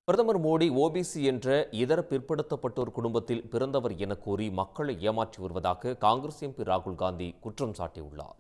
பிரதமர் மோடி ஓபிசி என்ற இதர பிற்படுத்தப்பட்டோர் குடும்பத்தில் பிறந்தவர் என கூறி மக்களை ஏமாற்றி வருவதாக காங்கிரஸ் எம்பி ராகுல் காந்தி குற்றம் சாட்டியுள்ளார்.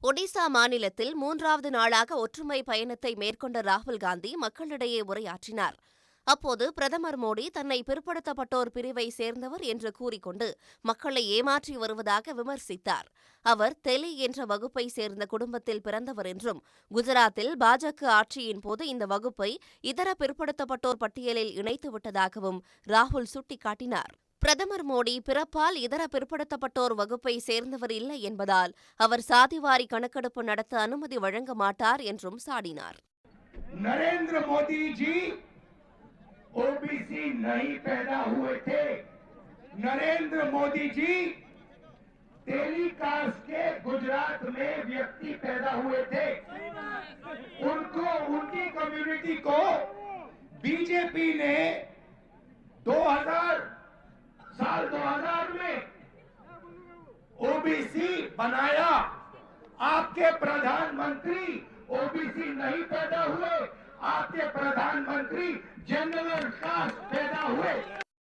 ஒடிசா மாநிலத்தில் 3வது நாளாக ஒற்றுமை பயணத்தை மேற்கொண்ட ராகுல் காந்தி மக்களிடையே உரையாற்றினார். அப்போது பிரதமர் மோடி தன்னை பிற்படுத்தப்பட்டோர் பிரிவை சேர்ந்தவர் என்று கூறிக்கொண்டு மக்களை ஏமாற்றி வருவதாக விமர்சித்தார். அவர் தெலி என்ற வகுப்பை சேர்ந்த குடும்பத்தில் பிறந்தவர் என்றும் குஜராத்தில் பாஜக ஆட்சியின் போது இந்த வகுப்பை இதர பிற்படுத்தப்பட்டோர் பட்டியலில் இணைத்துவிட்டதாகவும் ராகுல் சுட்டிக்காட்டினார். பிரதமர் மோடி பிறப்பால் இதர பிற்படுத்தப்பட்டோர் வகுப்பை சேர்ந்தவர் இல்லை என்பதால் அவர் சாதிவாரி கணக்கெடுப்பு நடத்த அனுமதி வழங்க மாட்டார் என்றும் சாடினார். नरेंद्र मोदी जी ओबीसी नहीं पैदा हुए थे। नरेंद्र मोदी जी तेली कास्ट के गुजरात में व्यक्ति पैदा हुए थे। उनको उनकी कम्युनिटी को बीजेपी ने 2000 में ओबीसी बनाया। आपके प्रधानमंत्री ओबीसी नहीं पैदा हुए, आपके प्रधानमंत्री जनरल कास्ट पैदा हुए।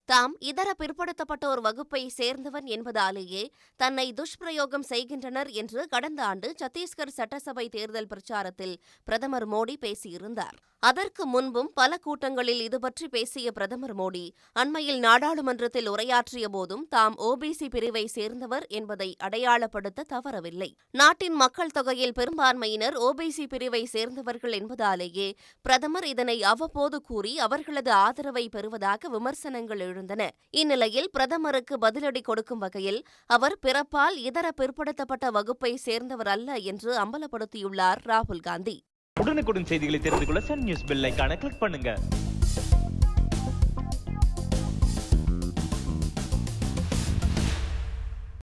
தாம் இதர பிற்படுத்தப்பட்டோர் வகுப்பை சேர்ந்தவன் என்பதாலேயே தன்னை துஷ்பிரயோகம் செய்கின்றனர் என்று கடந்த ஆண்டு சத்தீஸ்கர் சட்டசபை தேர்தல் பிரச்சாரத்தில் பிரதமர் மோடி பேசியிருந்தார். அதற்கு முன்பும் பல கூட்டங்களில் இதுபற்றி பேசிய பிரதமர் மோடி அண்மையில் நாடாளுமன்றத்தில் உரையாற்றிய போதும் தாம் ஓபிசி பிரிவை சேர்ந்தவர் என்பதை அடையாளப்படுத்த தவறவில்லை. நாட்டின் மக்கள் தொகையில் பெரும்பான்மையினர் ஓபிசி பிரிவை சேர்ந்தவர்கள் என்பதாலேயே பிரதமர் இதனை அவ்வப்போது கூறி அவர்களது ஆதரவை பெறுவதாக விமர்சனங்கள் எழுந்தன. இந்நிலையில் பிரதமருக்கு பதிலடி கொடுக்கும் வகையில் அவர் பிறப்பால் இதர பிற்படுத்தப்பட்ட வகுப்பை சேர்ந்தவர் அல்ல என்று அம்பலப்படுத்தியுள்ளார் ராகுல் காந்தி. உடனுக்குடன் செய்திகளை தெரிந்து கொள்ள சன் நியூஸ் பெல் ஐகானை கிளிக் பண்ணுங்க.